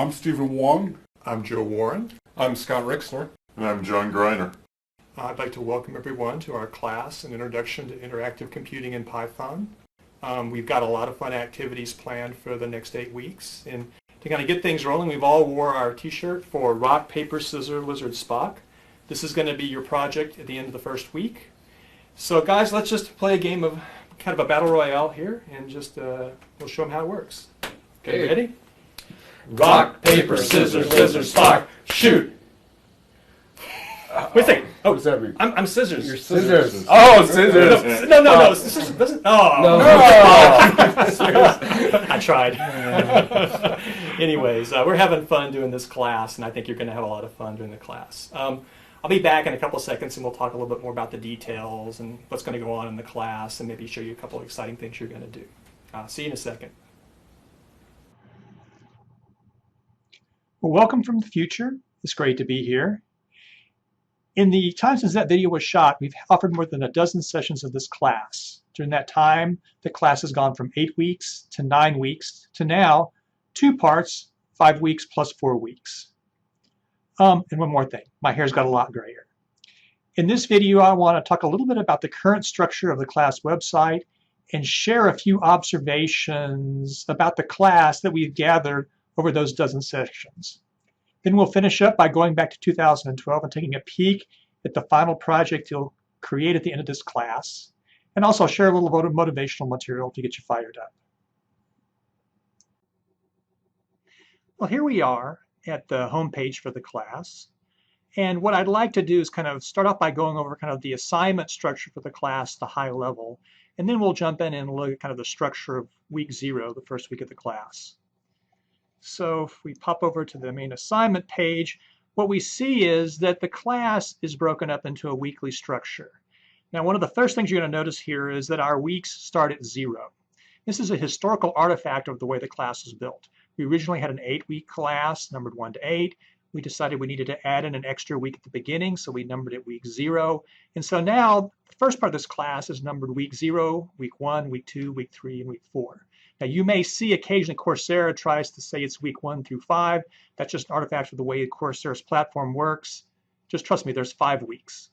I'm Stephen Wong. I'm Joe Warren. I'm Scott Rixler. And I'm John Greiner. I'd like to welcome everyone to our class, An Introduction to Interactive Computing in Python. We've got a lot of fun activities planned for the next 8 weeks. And to kind of get things rolling, we've all wore our t-shirt for Rock, Paper, Scissors, Lizard, Spock. This is going to be your project at the end of the first week. So guys, let's just play a game of kind of a battle royale here, and just we'll show them how it works. Okay, ready? Rock, paper, scissors, lizard, Spock, shoot! Wait a second. What does that mean? I'm Scissors. You're Scissors. Oh, scissors! No. Scissors doesn't. Oh. No. I tried. Anyways, we're having fun doing this class, and I think you're going to have a lot of fun doing the class. I'll be back in a couple of seconds, and we'll talk a little bit more about the details and what's going to go on in the class, and maybe show you a couple of exciting things you're going to do. See you in a second. Well, welcome from the future. It's great to be here. In the time since that video was shot, we've offered more than a dozen sessions of this class. During that time, the class has gone from 8 weeks to 9 weeks to now 2 parts, 5 weeks plus 4 weeks. And one more thing, my hair's got a lot grayer. In this video, I want to talk a little bit about the current structure of the class website and share a few observations about the class that we've gathered over those dozen sessions. Then we'll finish up by going back to 2012 and taking a peek at the final project you'll create at the end of this class, and also share a little bit of motivational material to get you fired up. Well, here we are at the home page for the class. And what I'd like to do is kind of start off by going over kind of the assignment structure for the class, the high level, and then we'll jump in and look at kind of the structure of week 0, the first week of the class. So if we pop over to the main assignment page, what we see is that the class is broken up into a weekly structure. Now, one of the first things you're going to notice here is that our weeks start at 0. This is a historical artifact of the way the class is built. We originally had an 8-week class, numbered 1 to 8. We decided we needed to add in an extra week at the beginning, so we numbered it week 0. And so now, the first part of this class is numbered week 0, week 1, week 2, week 3, and week 4. Now, you may see occasionally Coursera tries to say it's week 1 through 5. That's just an artifact of the way Coursera's platform works. Just trust me, there's 5 weeks.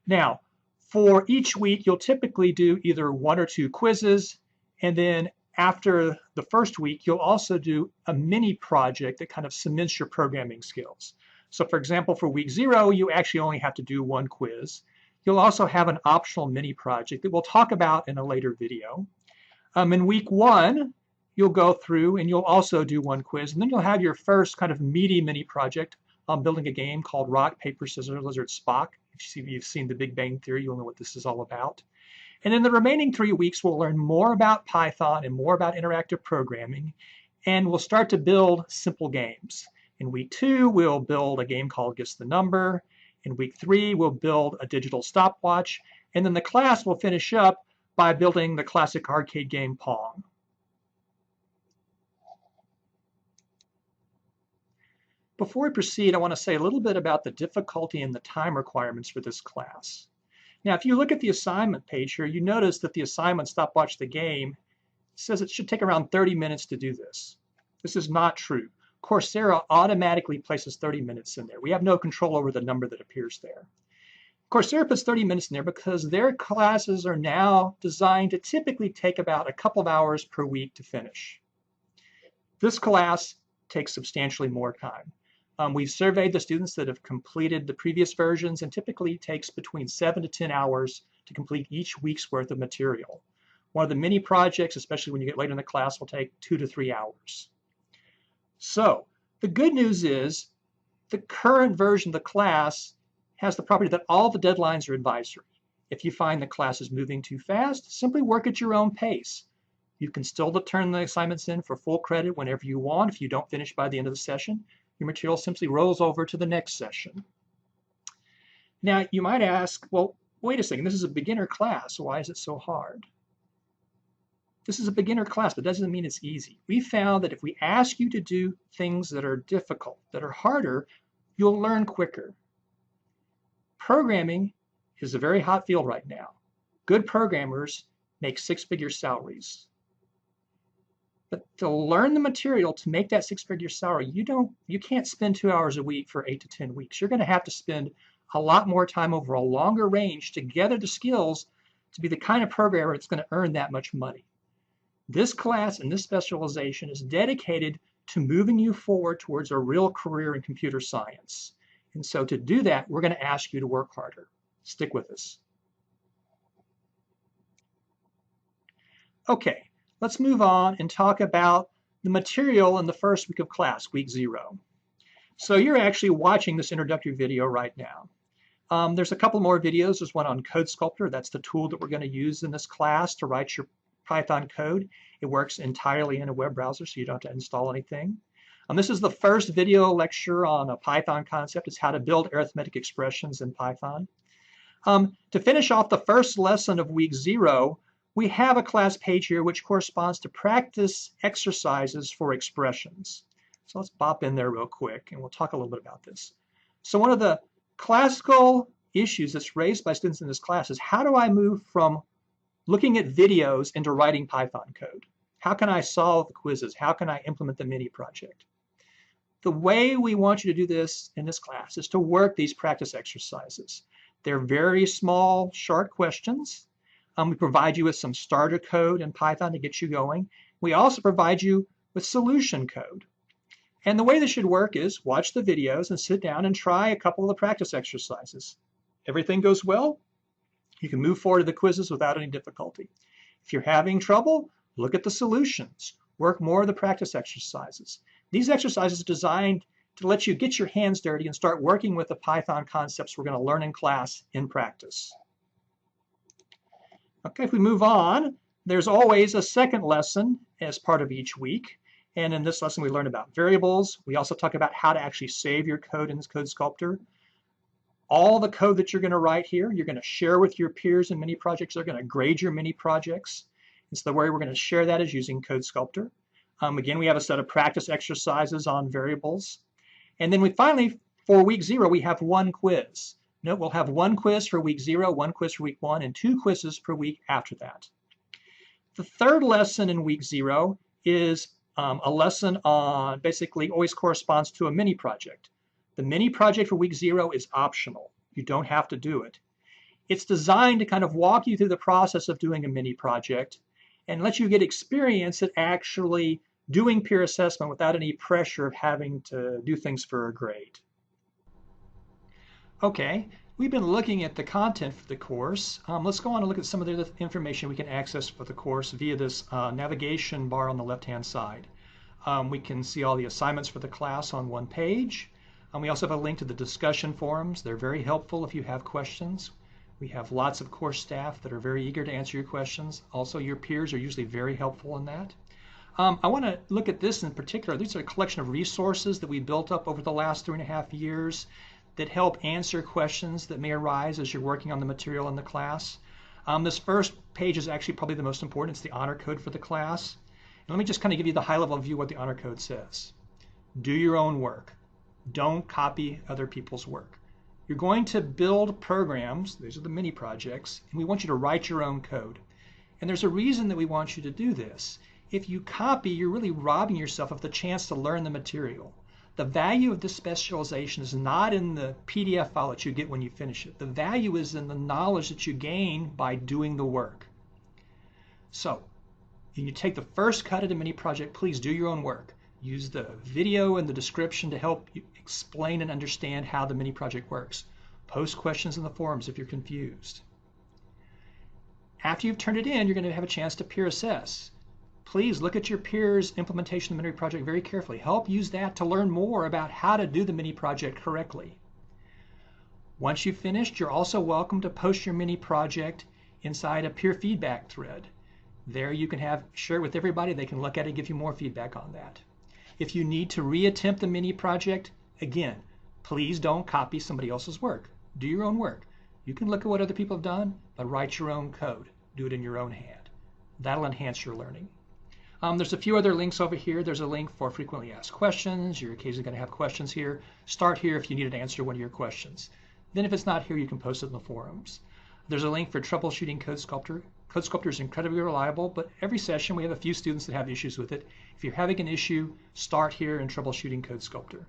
Now, for each week, you'll typically do either 1 or 2 quizzes, and then after the first week, you'll also do a mini project that kind of cements your programming skills. So for example, for week 0, you actually only have to do 1 quiz. You'll also have an optional mini project that we'll talk about in a later video. In week 1, you'll go through and you'll also do 1 quiz, and then you'll have your first kind of meaty mini project on building a game called Rock, Paper, Scissors, Lizard, Spock. If you've seen The Big Bang Theory, you'll know what this is all about. And in the remaining 3 weeks, we'll learn more about Python and more about interactive programming, and we'll start to build simple games. In week 2, we'll build a game called Guess the Number. In week 3, we'll build a digital stopwatch. And then the class will finish up by building the classic arcade game Pong. Before we proceed, I want to say a little bit about the difficulty and the time requirements for this class. Now, if you look at the assignment page here, you notice that the assignment Stopwatch the Game says it should take around 30 minutes to do this. This is not true. Coursera automatically places 30 minutes in there. We have no control over the number that appears there. Coursera puts 30 minutes in there because their classes are now designed to typically take about a couple of hours per week to finish. This class takes substantially more time. We've surveyed the students that have completed the previous versions, and typically takes between 7 to 10 hours to complete each week's worth of material. One of the mini projects, especially when you get later in the class, will take 2 to 3 hours. So the good news is the current version of the class has the property that all the deadlines are advisory. If you find the class is moving too fast, simply work at your own pace. You can still turn the assignments in for full credit whenever you want if you don't finish by the end of the session. Your material simply rolls over to the next session. Now, you might ask, well, wait a second, this is a beginner class. Why is it so hard? This is a beginner class, but that doesn't mean it's easy. We found that if we ask you to do things that are difficult, that are harder, you'll learn quicker. Programming is a very hot field right now. Good programmers make 6-figure salaries. But to learn the material to make that six-figure salary, you can't spend 2 hours a week for 8 to 10 weeks. You're going to have to spend a lot more time over a longer range to gather the skills to be the kind of programmer that's going to earn that much money. This class and this specialization is dedicated to moving you forward towards a real career in computer science. And so to do that, we're going to ask you to work harder. Stick with us. Okay, let's move on and talk about the material in the first week of class, week 0. So you're actually watching this introductory video right now. There's a couple more videos. There's one on CodeSculptor. That's the tool that we're going to use in this class to write your Python code. It works entirely in a web browser, so you don't have to install anything. This is the first video lecture on a Python concept. It's how to build arithmetic expressions in Python. To finish off the first lesson of week 0, we have a class page here which corresponds to practice exercises for expressions. So let's bop in there real quick and we'll talk a little bit about this. So one of the classical issues that's raised by students in this class is, how do I move from looking at videos into writing Python code? How can I solve the quizzes? How can I implement the mini project? The way we want you to do this in this class is to work these practice exercises. They're very small, short questions. We provide you with some starter code in Python to get you going. We also provide you with solution code. And the way this should work is watch the videos and sit down and try a couple of the practice exercises. Everything goes well, you can move forward to the quizzes without any difficulty. If you're having trouble, look at the solutions. Work more of the practice exercises. These exercises are designed to let you get your hands dirty and start working with the Python concepts we're going to learn in class in practice. Okay, if we move on, there's always a second lesson as part of each week. And in this lesson, we learn about variables. We also talk about how to actually save your code in this CodeSculptor. All the code that you're going to write here, you're going to share with your peers in mini projects. They're going to grade your mini projects. And so the way we're going to share that is using CodeSculptor. Again, we have a set of practice exercises on variables. And then we finally, for week 0, we have one quiz. Note, we'll have one quiz for week 0, one quiz for week 1, and 2 quizzes per week after that. The third lesson in week 0 is a lesson on, basically always corresponds to a mini project. The mini project for week 0 is optional. You don't have to do it. It's designed to kind of walk you through the process of doing a mini project and let you get experience at actually doing peer assessment without any pressure of having to do things for a grade. Okay, we've been looking at the content for the course. Let's go on and look at some of the information we can access for the course via this navigation bar on the left-hand side. We can see all the assignments for the class on one page. We also have a link to the discussion forums. They're very helpful if you have questions. We have lots of course staff that are very eager to answer your questions. Also, your peers are usually very helpful in that. I want to look at this in particular. These are a collection of resources that we built up over the last 3.5 years that help answer questions that may arise as you're working on the material in the class. This first page is actually probably the most important. It's the honor code for the class. And let me just kind of give you the high-level view of what the honor code says. Do your own work. Don't copy other people's work. You're going to build programs, these are the mini projects, and we want you to write your own code. And there's a reason that we want you to do this. If you copy, you're really robbing yourself of the chance to learn the material. The value of this specialization is not in the PDF file that you get when you finish it. The value is in the knowledge that you gain by doing the work. So, when you take the first cut at a mini project, please do your own work. Use the video and the description to help you explain and understand how the mini project works. Post questions in the forums if you're confused. After you've turned it in, you're going to have a chance to peer assess. Please look at your peers' implementation of the mini project very carefully. Help use that to learn more about how to do the mini project correctly. Once you've finished, you're also welcome to post your mini project inside a peer feedback thread. There you can share it with everybody. They can look at it and give you more feedback on that. If you need to reattempt the mini project, again, please don't copy somebody else's work. Do your own work. You can look at what other people have done, but write your own code. Do it in your own hand. That'll enhance your learning. There's a few other links over here. There's a link for frequently asked questions. You're occasionally going to have questions here. Start here if you need an answer to one of your questions. Then if it's not here, you can post it in the forums. There's a link for troubleshooting CodeSculptor. CodeSculptor is incredibly reliable, but every session we have a few students that have issues with it. If you're having an issue, start here in troubleshooting CodeSculptor.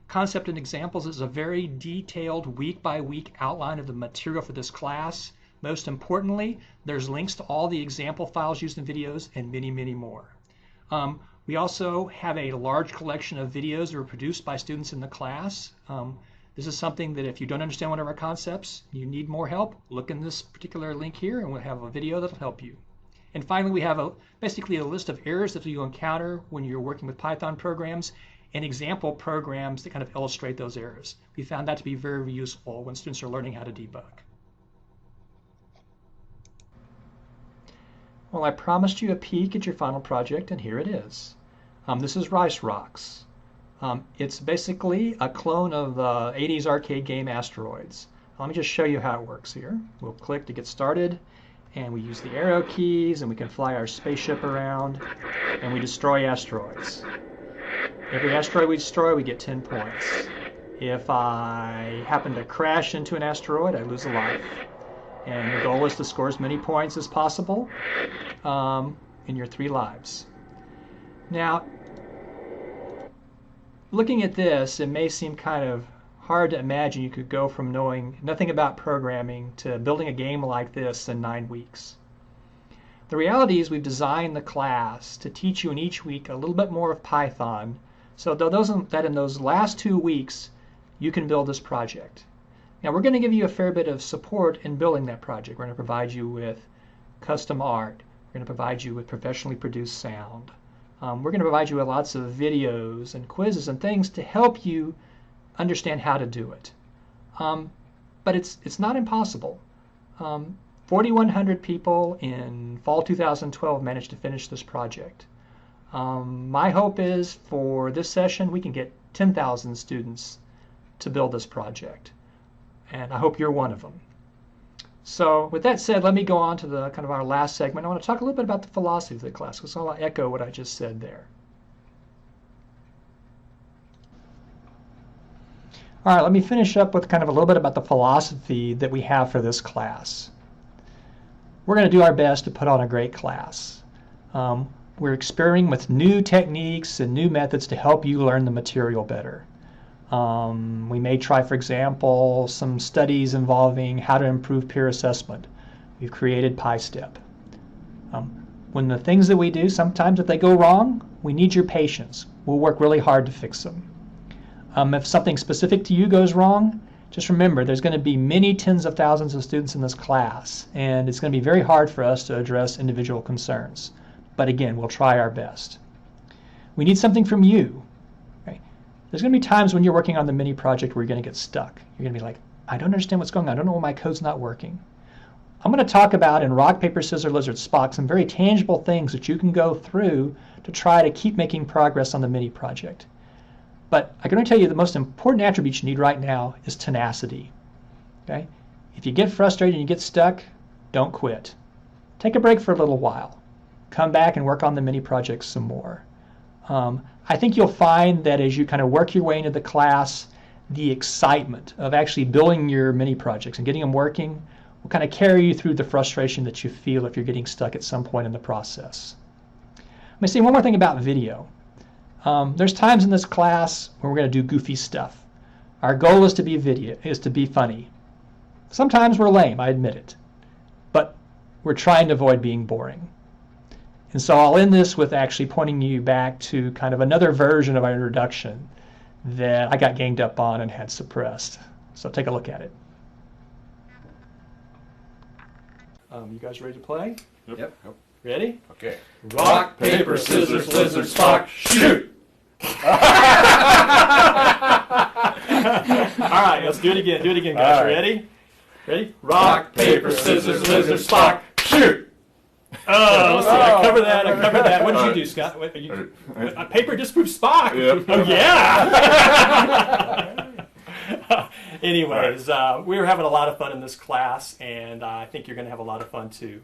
Concept and examples is a very detailed week-by-week outline of the material for this class. Most importantly, there's links to all the example files used in videos and many, many more. We also have a large collection of videos that were produced by students in the class. This is something that if you don't understand one of our concepts, you need more help, look in this particular link here and we'll have a video that'll help you. And finally, we have basically a list of errors that you encounter when you're working with Python programs and example programs that kind of illustrate those errors. We found that to be very, very useful when students are learning how to debug. Well, I promised you a peek at your final project, and here it is. This is Rice Rocks. It's basically a clone of the 80s arcade game Asteroids. Let me just show you how it works here. We'll click to get started, and we use the arrow keys, and we can fly our spaceship around, and we destroy asteroids. Every asteroid we destroy, we get 10 points. If I happen to crash into an asteroid, I lose a life. And the goal is to score as many points as possible in your 3 lives. Now, looking at this, it may seem kind of hard to imagine you could go from knowing nothing about programming to building a game like this in 9 weeks. The reality is we've designed the class to teach you in each week a little bit more of Python, so that in those last 2 weeks you can build this project. Now we're going to give you a fair bit of support in building that project. We're going to provide you with custom art. We're going to provide you with professionally produced sound. We're going to provide you with lots of videos and quizzes and things to help you understand how to do it. But it's not impossible. 4,100 people in fall 2012 managed to finish this project. My hope is for this session we can get 10,000 students to build this project. And I hope you're one of them. So with that said, let me go on to the kind of our last segment. I want to talk a little bit about the philosophy of the class, because I'll echo what I just said there. All right, let me finish up with kind of a little bit about the philosophy that we have for this class. We're going to do our best to put on a great class. We're experimenting with new techniques and new methods to help you learn the material better. We may try, for example, some studies involving how to improve peer assessment. We've created PyStep. When the things that we do, sometimes if they go wrong, we need your patience. We'll work really hard to fix them. If something specific to you goes wrong, just remember there's going to be many tens of thousands of students in this class, and it's going to be very hard for us to address individual concerns. But again, we'll try our best. We need something from you. There's going to be times when you're working on the mini project where you're going to get stuck. You're going to be like, I don't understand what's going on. I don't know why my code's not working. I'm going to talk about in Rock, Paper, Scissors, Lizard, Spock some very tangible things that you can go through to try to keep making progress on the mini project. But I'm going to tell you the most important attribute you need right now is tenacity. Okay? If you get frustrated and you get stuck, don't quit. Take a break for a little while. Come back and work on the mini project some more. I think you'll find that as you kind of work your way into the class, the excitement of actually building your mini projects and getting them working will kind of carry you through the frustration that you feel if you're getting stuck at some point in the process. Let me say one more thing about video. There's times in this class when we're going to do goofy stuff. Our goal is to be funny. Sometimes we're lame, I admit it, but we're trying to avoid being boring. And so I'll end this with actually pointing you back to kind of another version of our introduction that I got ganged up on and had suppressed. So take a look at it. You guys ready to play? Yep. Ready? Okay. Rock, paper, scissors, lizard, Spock, shoot! All right, let's do it again. Do it again, guys. All right. Ready? Ready? Rock, paper, scissors, lizard, Spock, shoot! Oh, let's see. I covered that. What did you do, Scott? Paper disproves Spock. Yep. Oh, yeah. Anyways, we were having a lot of fun in this class, and I think you're going to have a lot of fun too.